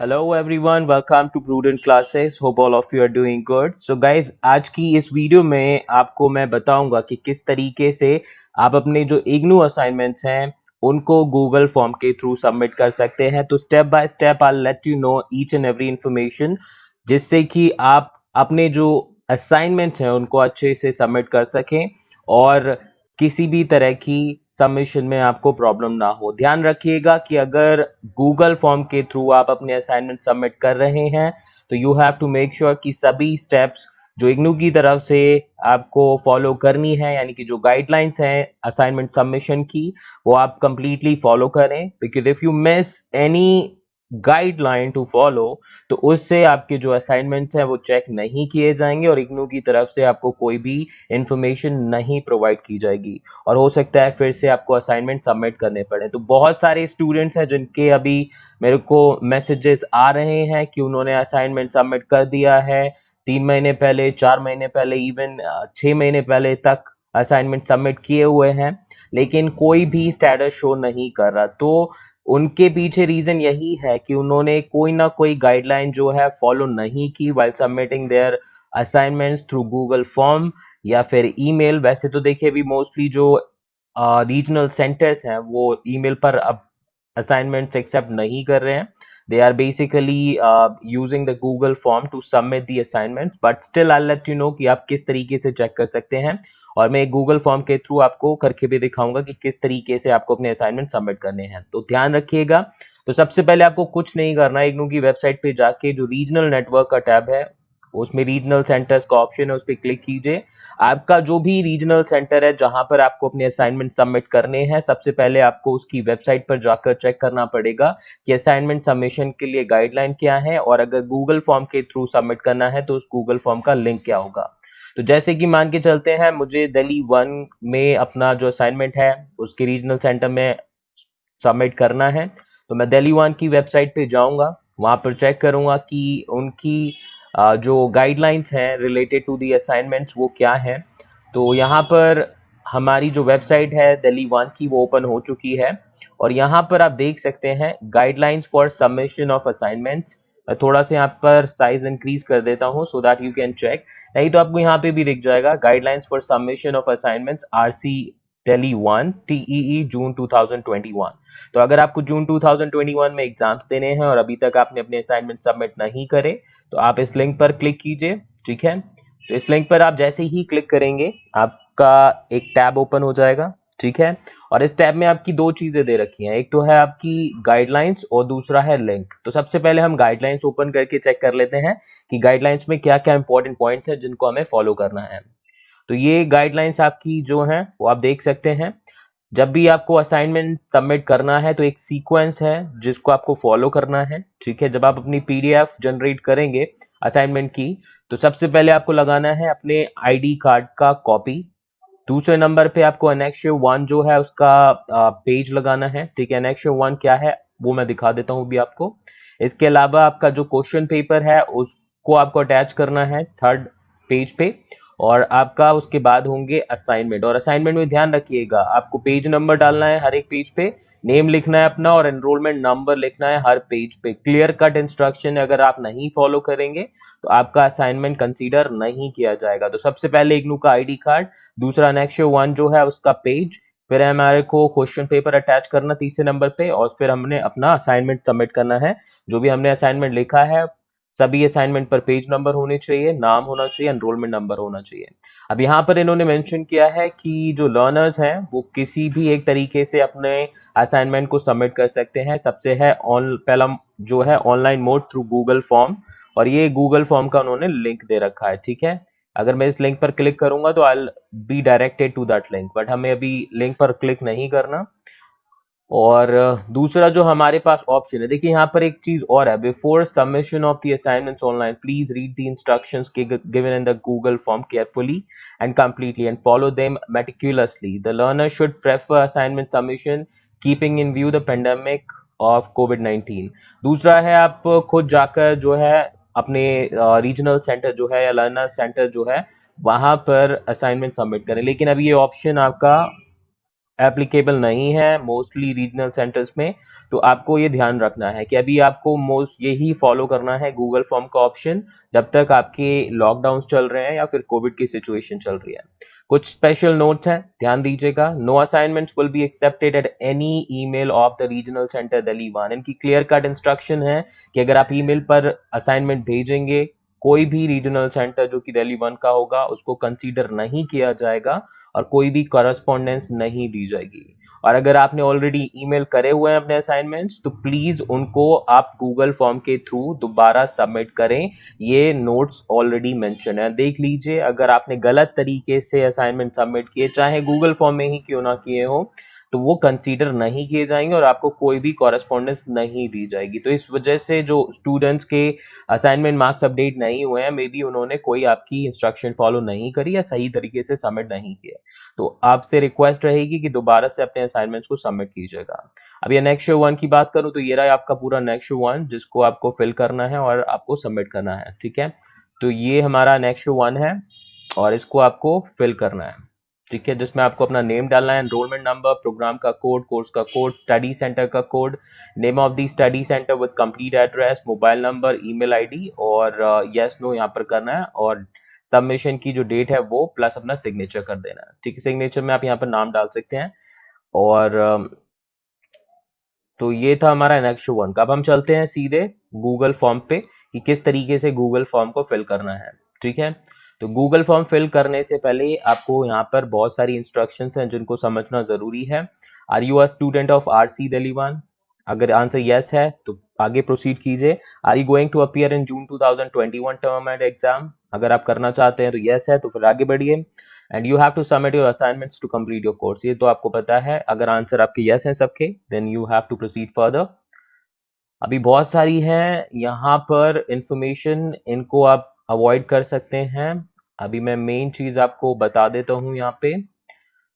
Hello everyone, welcome to Prudent Classes. Hope all of you are doing good. So guys, आज की इस video में आपको मैं बताऊंगा कि किस तरीके से आप अपने जो इग्नू असाइनमेंट्स हैं उनको गूगल फॉर्म के थ्रू सबमिट कर सकते हैं। तो step by step I let you know each and every information, जिससे कि आप अपने जो असाइनमेंट्स हैं उनको अच्छे से सबमिट कर सकें और किसी भी तरह की सबमिशन में आपको प्रॉब्लम ना हो। ध्यान रखिएगा कि अगर गूगल फॉर्म के थ्रू आप अपने असाइनमेंट सबमिट कर रहे हैं तो you have to make sure कि सभी स्टेप्स जो इग्नू की तरफ से आपको फॉलो करनी है, यानी कि जो गाइडलाइंस हैं असाइनमेंट सबमिशन की, वो आप कंप्लीटली फॉलो करें। Because if you miss any guideline to follow तो उससे आपके जो असाइनमेंट्स हैं वो चेक नहीं किए जाएंगे और इग्नू की तरफ से आपको कोई भी इंफॉर्मेशन नहीं प्रोवाइड की जाएगी और हो सकता है फिर से आपको असाइनमेंट सबमिट करने पड़े। तो बहुत सारे स्टूडेंट्स हैं जिनके अभी मेरे को मैसेजेस आ रहे हैं कि उन्होंने असाइनमेंट सबमिट कर दिया है 3 महीने पहले, 4 महीने पहले, इवन 6 महीने पहले तक असाइनमेंट सबमिट किए हुए हैं, लेकिन कोई भी स्टेटस शो नहीं कर रहा। तो उनके पीछे रीजन यही है कि उन्होंने कोई ना कोई गाइडलाइन जो है फॉलो नहीं की while submitting their assignments through Google form या फिर ईमेल। वैसे तो देखिए अभी मोस्टली जो रीजनल सेंटर्स हैं वो ईमेल पर अब असाइनमेंट्स एक्सेप्ट नहीं कर रहे हैं। They are basically using the Google form to submit the assignments, but still I let you know कि आप किस तरीके से चेक कर सकते हैं और मैं गूगल फॉर्म के थ्रू आपको करके भी दिखाऊंगा कि किस तरीके से आपको अपने असाइनमेंट सबमिट करने हैं। तो ध्यान रखिएगा। तो सबसे पहले आपको कुछ नहीं करना है, इग्नू की वेबसाइट पे जाके जो रीजनल नेटवर्क का टैब है उसमें रीजनल सेंटर्स का ऑप्शन है, उस पर क्लिक कीजिए। आपका जो भी रीजनल सेंटर है जहां पर आपको अपने असाइनमेंट सबमिट करने हैं, सबसे पहले आपको उसकी वेबसाइट पर जाकर चेक करना पड़ेगा कि असाइनमेंट सबमिशन के लिए गाइडलाइन क्या है और अगर गूगल फॉर्म के थ्रू सबमिट करना है तो उस गूगल फॉर्म का लिंक क्या होगा। तो जैसे कि मान के चलते हैं मुझे दिल्ली 1 में अपना जो असाइनमेंट है उसके रीजनल सेंटर में सबमिट करना है, तो मैं दिल्ली 1 की वेबसाइट पे जाऊंगा, वहां पर चेक करूंगा कि उनकी जो गाइडलाइंस हैं रिलेटेड टू दी असाइनमेंट्स वो क्या है। तो यहाँ पर हमारी जो वेबसाइट है दिल्ली 1 की वो ओपन हो चुकी है और यहाँ पर आप देख सकते हैं guidelines for submission of assignments. मैं थोड़ा सा यहाँ पर साइज इंक्रीज कर देता हूँ so that you can check, नहीं तो आपको यहाँ पे भी दिख जाएगा guidelines for submission of assignments RC Delhi 1 TEE June 2021। तो अगर आपको जून 2021 में एग्जाम्स देने हैं और अभी तक आपने अपने असाइनमेंट सबमिट नहीं करे तो आप इस लिंक पर क्लिक कीजिए। ठीक है, तो इस लिंक पर आप जैसे ही क्लिक करेंगे आपका एक टैब ओपन हो जाएगा। ठीक है, और इस टैब में आपकी दो चीजें दे रखी हैं, एक तो है आपकी गाइडलाइंस और दूसरा है लिंक। तो सबसे पहले हम गाइडलाइंस ओपन करके चेक कर लेते हैं कि गाइडलाइंस में क्या क्या इंपॉर्टेंट पॉइंट्स हैं जिनको हमें फॉलो करना है। तो ये गाइडलाइंस आपकी जो हैं वो आप देख सकते हैं। जब भी आपको असाइनमेंट सबमिट करना है तो एक सीक्वेंस है जिसको आपको फॉलो करना है। ठीक है, जब आप अपनी पीडीएफ जनरेट करेंगे असाइनमेंट की तो सबसे पहले आपको लगाना है अपने आईडी कार्ड का कॉपी। दूसरे नंबर पे आपको एनेक्शियो 1 जो है उसका पेज लगाना है। ठीक है, एनेक्शियो 1 क्या है वो मैं दिखा देता हूँ अभी आपको। इसके अलावा आपका जो क्वेश्चन पेपर है उसको आपको अटैच करना है थर्ड पेज पे और आपका उसके बाद होंगे असाइनमेंट। और असाइनमेंट में ध्यान रखिएगा आपको पेज नंबर डालना है हर एक पेज पे, नेम लिखना है अपना और एनरोलमेंट नंबर लिखना है हर पेज पे। क्लियर कट इंस्ट्रक्शन अगर आप नहीं फॉलो करेंगे तो आपका असाइनमेंट कंसीडर नहीं किया जाएगा। तो सबसे पहले इग्नू का आईडी कार्ड, दूसरा एनेक्शियो 1 जो है उसका पेज, फिर हमारे को क्वेश्चन पेपर अटैच करना तीसरे नंबर पे और फिर हमने अपना असाइनमेंट सबमिट करना है। जो भी हमने असाइनमेंट लिखा है सभी असाइनमेंट पर पेज नंबर होने चाहिए, नाम होना चाहिए, एनरोलमेंट नंबर होना चाहिए। अब यहाँ पर इन्होंने मेंशन किया है कि जो लर्नर्स हैं वो किसी भी एक तरीके से अपने असाइनमेंट को सबमिट कर सकते हैं। सबसे है पहला जो है online mode through Google form, और ये गूगल फॉर्म का उन्होंने लिंक दे रखा है। ठीक है, अगर मैं इस लिंक पर क्लिक करूंगा तो I be directed to that link, but हमें अभी लिंक पर क्लिक नहीं करना। और दूसरा जो हमारे पास ऑप्शन है, देखिए यहाँ पर एक चीज और है, before submission of the assignments online please read the instructions given in the Google form carefully and completely and follow them meticulously. The learner should prefer assignment submission keeping in view the pandemic of कोविड-19। दूसरा है आप खुद जाकर जो है अपने regional centre जो है या लर्नर सेंटर जो है वहां पर असाइनमेंट सबमिट करें, लेकिन अभी ये ऑप्शन आपका एप्लीकेबल नहीं है मोस्टली रीजनल सेंटर्स में। तो आपको ये ध्यान रखना है कि अभी आपको मोस्ट यही फॉलो करना है गूगल फॉर्म का ऑप्शन, जब तक आपके लॉकडाउन चल रहे हैं या फिर कोविड की सिचुएशन चल रही है। कुछ स्पेशल नोट्स हैं, ध्यान दीजिएगा। No assignments will be accepted at any email of the regional centre Delhi 1। इनकी क्लियर कट इंस्ट्रक्शन है कि अगर आप ईमेल पर असाइनमेंट भेजेंगे, कोई भी रीजनल सेंटर जो कि दिल्ली 1 का होगा उसको कंसीडर नहीं किया जाएगा और कोई भी करस्पॉन्डेंस नहीं दी जाएगी। और अगर आपने ऑलरेडी ईमेल करे हुए हैं अपने असाइनमेंट्स, तो प्लीज उनको आप गूगल फॉर्म के थ्रू दोबारा सबमिट करें। ये नोट्स ऑलरेडी मेंशन है, देख लीजिए। अगर आपने गलत तरीके से असाइनमेंट सबमिट किए, चाहे गूगल फॉर्म में ही क्यों ना किए हो, तो वो कंसीडर नहीं किए जाएंगे और आपको कोई भी कॉरेस्पॉन्डेंस नहीं दी जाएगी। तो इस वजह से जो स्टूडेंट्स के असाइनमेंट मार्क्स अपडेट नहीं हुए हैं, मे बी उन्होंने कोई आपकी इंस्ट्रक्शन फॉलो नहीं करी या सही तरीके से सबमिट नहीं किया। तो आपसे रिक्वेस्ट रहेगी कि दोबारा से अपने असाइनमेंट्स को सबमिट कीजिएगा। अब ये नेक्स्ट शो 1 की बात करूं तो ये रहा आपका पूरा नेक्स्ट शो 1 जिसको आपको फिल करना है और आपको सबमिट करना है, ठीक है। तो ये हमारा नेक्स्ट शो 1 है और इसको आपको फिल करना है, ठीक है, जिसमें आपको अपना नेम डालना है, एनरोलमेंट नंबर, प्रोग्राम का कोड, कोर्स का कोड, स्टडी सेंटर का code, name of the study centre with complete address, mobile number, email ID और यस नो यहाँ पर करना है। और सबमिशन की जो डेट है वो प्लस अपना सिग्नेचर कर देना है, ठीक है। सिग्नेचर में आप यहाँ पर नाम डाल सकते हैं। और तो ये था हमारा नेक्स्ट शो 1 का। अब हम चलते हैं सीधे गूगल फॉर्म पे कि किस तरीके से गूगल फॉर्म को फिल करना है, ठीक है। तो गूगल फॉर्म फिल करने से पहले आपको यहाँ पर बहुत सारी इंस्ट्रक्शंस हैं जिनको समझना जरूरी है। Are you a student of RC Delhi 1? अगर आंसर यस है तो आगे प्रोसीड कीजिए। Are you going to appear in June 2021 term end exam? अगर आप करना चाहते हैं तो यस है तो फिर आगे बढ़िए। And you have to submit your assignments to complete your course, ये तो आपको पता है। अगर आंसर आपके यस हैं सबके, then you have to proceed further. अभी बहुत सारी हैं यहाँ पर इंफॉर्मेशन, इनको आप अवॉइड कर सकते हैं। अभी मैं मेन चीज आपको बता देता हूँ यहाँ पे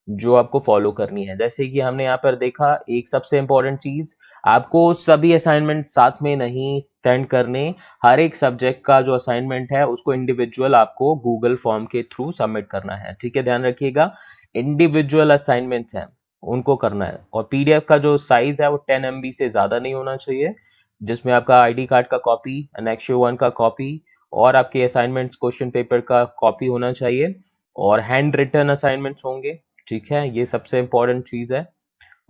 जो आपको फॉलो करनी है। जैसे कि हमने यहाँ पर देखा, एक सबसे इंपॉर्टेंट चीज, आपको सभी असाइनमेंट साथ में नहीं सेंड करने। हर एक सब्जेक्ट का जो असाइनमेंट है उसको इंडिविजुअल आपको गूगल फॉर्म के थ्रू सबमिट करना है, ठीक है, ध्यान रखिएगा। इंडिविजुअल असाइनमेंट्स हैं उनको करना है। और पीडीएफ का जो साइज है वो 10 MB से ज्यादा नहीं होना चाहिए, जिसमें आपका आईडी कार्ड का कॉपी, नेक्स्ट 1 का कॉपी और आपके असाइनमेंट्स क्वेश्चन पेपर का कॉपी होना चाहिए और हैंड रिटन असाइनमेंट्स होंगे, ठीक है, ये सबसे इम्पोर्टेंट चीज है।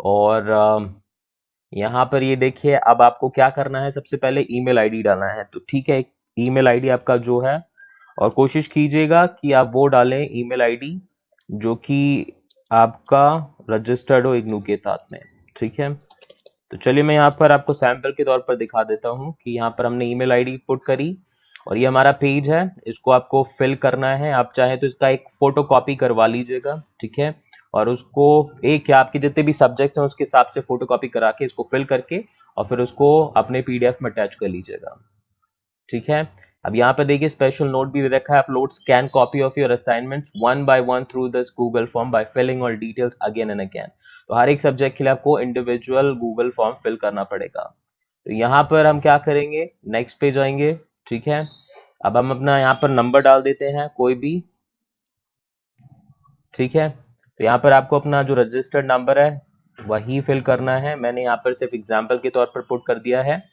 और यहाँ पर ये देखिए, अब आपको क्या करना है, सबसे पहले ईमेल आईडी डालना है। तो ठीक है, ईमेल आईडी आपका जो है, और कोशिश कीजिएगा कि आप वो डालें ईमेल आईडी जो कि आपका रजिस्टर्ड हो इग्नू के साथ में, ठीक है। तो चलिए मैं यहाँ पर आपको सैंपल के तौर पर दिखा देता हूँ कि यहाँ पर हमने ईमेल आईडी पुट करी और ये हमारा पेज है, इसको आपको फिल करना है। आप चाहे तो इसका एक फोटो कॉपी करवा लीजिएगा, ठीक है, और उसको एक या आपके जितने भी सब्जेक्ट्स हैं उसके हिसाब से फोटो कॉपी करा के इसको फिल करके और फिर उसको अपने पीडीएफ में अटैच कर लीजिएगा, ठीक है। अब यहाँ पे देखिए स्पेशल नोट भी दे रखा है, upload scan copy of your assignment 1 by 1 through this Google form by filling all details again and again. तो हर एक सब्जेक्ट के लिए आपको इंडिविजुअल गूगल फॉर्म फिल करना पड़ेगा। तो यहाँ पर हम क्या करेंगे, नेक्स्ट पे जाएंगे, ठीक है। अब हम अपना यहाँ पर नंबर डाल देते हैं कोई भी, ठीक है। तो यहाँ पर आपको अपना जो रजिस्टर्ड नंबर है वही फिल करना है। मैंने यहाँ पर सिर्फ एग्जाम्पल के तौर पर पुट कर दिया है।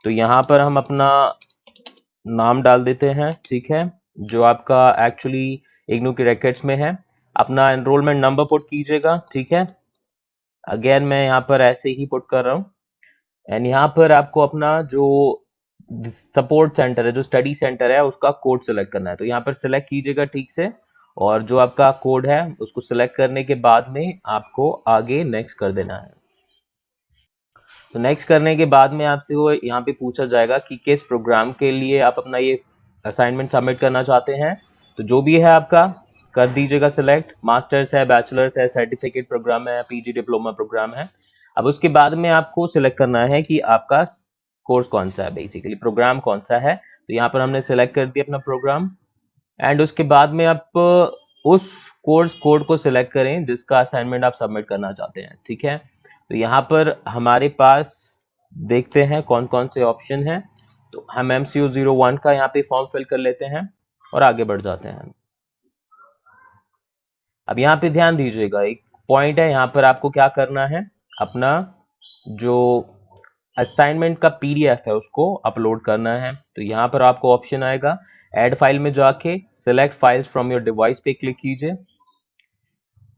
तो यहाँ पर हम अपना नाम डाल देते हैं, ठीक है, जो आपका एक्चुअली इग्नू के रैकेट्स में है। अपना एनरोलमेंट नंबर पुट कीजिएगा, ठीक है। अगेन मैं यहाँ पर ऐसे ही पुट कर रहा हूँ। एंड यहाँ पर आपको अपना जो सपोर्ट सेंटर है, जो स्टडी सेंटर है, उसका कोड सेलेक्ट करना है। तो यहाँ पर सिलेक्ट कीजिएगा ठीक से, और जो आपका कोड है उसको सिलेक्ट करने के बाद में आपको आगे नेक्स्ट कर देना है। तो नेक्स्ट करने के बाद में आपसे वो यहाँ पे पूछा जाएगा कि किस प्रोग्राम के लिए आप अपना ये असाइनमेंट सबमिट करना चाहते हैं। तो जो भी है आपका कर दीजिएगा सिलेक्ट, मास्टर्स है, बैचलर्स है, सर्टिफिकेट प्रोग्राम है, पीजी डिप्लोमा प्रोग्राम है। अब उसके बाद में आपको सिलेक्ट करना है कि आपका कोर्स कौन सा है, बेसिकली प्रोग्राम कौन सा है। तो यहाँ पर हमने सिलेक्ट कर दिया अपना प्रोग्राम। एंड उसके बाद में आप उस कोर्स कोड को सिलेक्ट करें जिसका असाइनमेंट आप सबमिट करना चाहते हैं, ठीक है। तो यहाँ पर हमारे पास देखते हैं कौन कौन से ऑप्शन हैं। तो हम MCU01 का यहाँ पे फॉर्म फिल कर लेते हैं और आगे बढ़ जाते हैं। अब यहाँ पे ध्यान दीजिएगा, एक पॉइंट है, यहाँ पर आपको क्या करना है, अपना जो असाइनमेंट का पीडीएफ है उसको अपलोड करना है। तो यहाँ पर आपको ऑप्शन आएगा, ऐड फाइल में जाके select files from your device पे क्लिक कीजिए,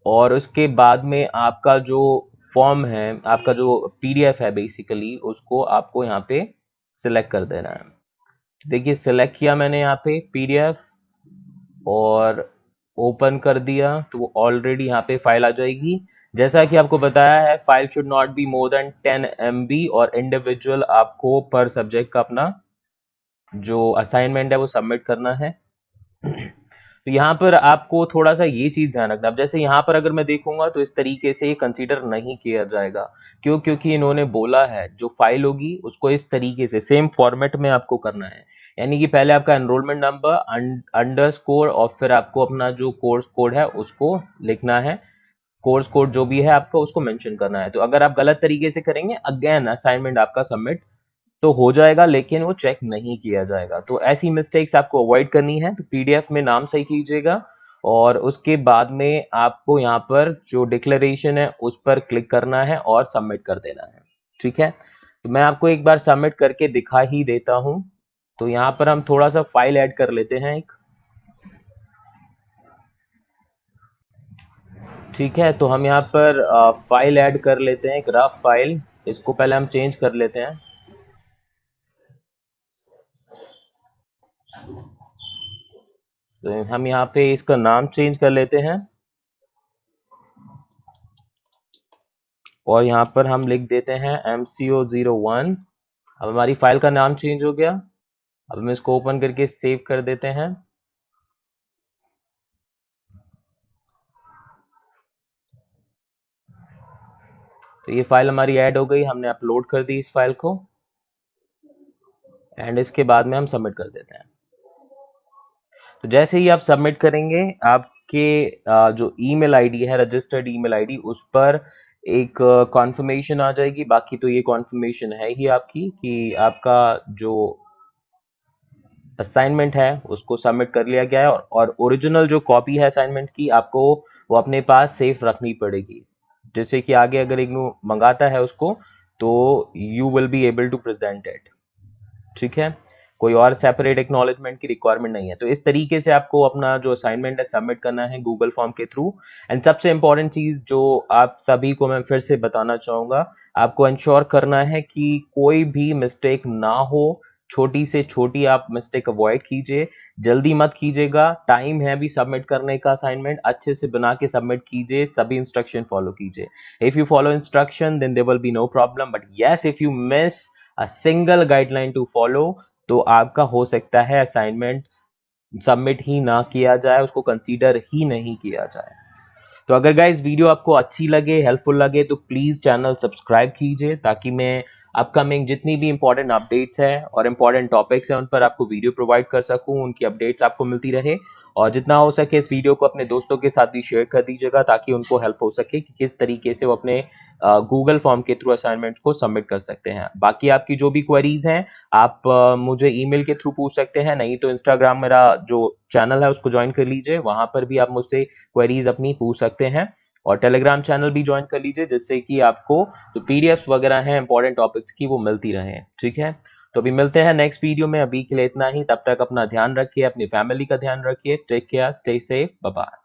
और उसके बाद में आपका जो फॉर्म है, आपका जो पीडीएफ है बेसिकली, उसको आपको यहाँ पे सिलेक्ट कर देना है। देखिए सिलेक्ट किया मैंने यहाँ पे पीडीएफ और ओपन कर दिया, तो वो ऑलरेडी यहाँ पे फाइल आ जाएगी। जैसा कि आपको बताया है, file should not be more than 10 MB, और इंडिविजुअल आपको पर सब्जेक्ट का अपना जो असाइनमेंट है वो सबमिट करना है। तो यहाँ पर आपको थोड़ा सा ये चीज ध्यान रखना। अब जैसे यहाँ पर अगर मैं देखूंगा तो इस तरीके से कंसीडर नहीं किया जाएगा। क्यों? क्योंकि इन्होंने बोला है जो फाइल होगी उसको इस तरीके से सेम फॉर्मेट में आपको करना है, यानी कि पहले आपका एनरोलमेंट नंबर अंडरस्कोर और फिर आपको अपना जो कोर्स कोड है उसको लिखना है, कोर्स कोड जो भी है आपका उसको मेंशन करना है। तो अगर आप गलत तरीके से करेंगे, अगेन असाइनमेंट आपका सबमिट तो हो जाएगा लेकिन वो चेक नहीं किया जाएगा। तो ऐसी मिस्टेक्स आपको अवॉइड करनी है। तो पीडीएफ में नाम सही कीजिएगा, और उसके बाद में आपको यहाँ पर जो डिक्लेरेशन है उस पर क्लिक करना है और सबमिट कर देना है। ठीक है, तो मैं आपको एक बार सबमिट करके दिखा ही देता हूँ। तो यहाँ पर हम थोड़ा सा फाइल ऐड कर लेते हैं एक। ठीक है, तो हम यहाँ पर फाइल ऐड कर लेते हैं, एक रफ फाइल। इसको पहले हम चेंज कर लेते हैं। तो हम यहाँ पे इसका नाम चेंज कर लेते हैं, और यहाँ पर हम लिख देते हैं MCO01। अब हमारी फाइल का नाम चेंज हो गया। अब हम इसको ओपन करके सेव कर देते हैं। तो ये फाइल हमारी ऐड हो गई, हमने अपलोड कर दी इस फाइल को, एंड इसके बाद में हम सबमिट कर देते हैं। तो जैसे ही आप सबमिट करेंगे, आपके जो ईमेल आईडी है, रजिस्टर्ड ईमेल आईडी, उस पर एक कॉन्फर्मेशन आ जाएगी। बाकी तो ये कॉन्फर्मेशन है ही आपकी कि आपका जो असाइनमेंट है उसको सबमिट कर लिया गया है, और ओरिजिनल जो कॉपी है असाइनमेंट की आपको वो अपने पास सेफ रखनी पड़ेगी, जैसे कि आगे अगर इग्नू मंगाता है उसको तो you will be able to present it. ठीक है, कोई और सेपरेट एक्नॉलेजमेंट की रिक्वायरमेंट नहीं है। तो इस तरीके से आपको अपना जो असाइनमेंट है सबमिट करना है गूगल फॉर्म के थ्रू। एंड सबसे इंपॉर्टेंट चीज जो आप सभी को मैं फिर से बताना चाहूंगा, आपको इंश्योर करना है कि कोई भी मिस्टेक ना हो। छोटी से छोटी आप मिस्टेक अवॉइड कीजिए, जल्दी मत कीजिएगा, टाइम है अभी सबमिट करने का। असाइनमेंट अच्छे से बना के सबमिट कीजिए, सभी इंस्ट्रक्शन फॉलो कीजिए। If you follow instruction then there will be no problem, but yes if you miss a single guideline to follow तो आपका हो सकता है असाइनमेंट सबमिट ही ना किया जाए, उसको कंसीडर ही नहीं किया जाए। तो अगर गाइस वीडियो आपको अच्छी लगे, हेल्पफुल लगे, तो प्लीज चैनल सब्सक्राइब कीजिए, ताकि मैं अपकमिंग जितनी भी इंपॉर्टेंट अपडेट्स हैं और इंपॉर्टेंट टॉपिक्स हैं उन पर आपको वीडियो प्रोवाइड कर सकूं, उनकी अपडेट्स आपको मिलती रहे। और जितना हो सके इस वीडियो को अपने दोस्तों के साथ भी शेयर कर दीजिएगा, ताकि उनको हेल्प हो सके कि किस तरीके से वो अपने गूगल फॉर्म के थ्रू असाइनमेंट्स को सबमिट कर सकते हैं। बाकी आपकी जो भी क्वेरीज हैं आप मुझे ईमेल के थ्रू पूछ सकते हैं, नहीं तो इंस्टाग्राम मेरा जो चैनल है उसको ज्वाइन कर लीजिए, वहां पर भी आप मुझसे क्वेरीज अपनी पूछ सकते हैं। और टेलीग्राम चैनल भी ज्वाइन कर लीजिए, जिससे कि आपको जो पीडीएफ वगैरह हैं इंपॉर्टेंट टॉपिक्स की वो मिलती रहे। ठीक है, तो अभी मिलते हैं नेक्स्ट वीडियो में। अभी के लिए इतना ही, तब तक अपना ध्यान रखिए, अपनी फैमिली का ध्यान रखिए। Take care, stay safe, bye bye.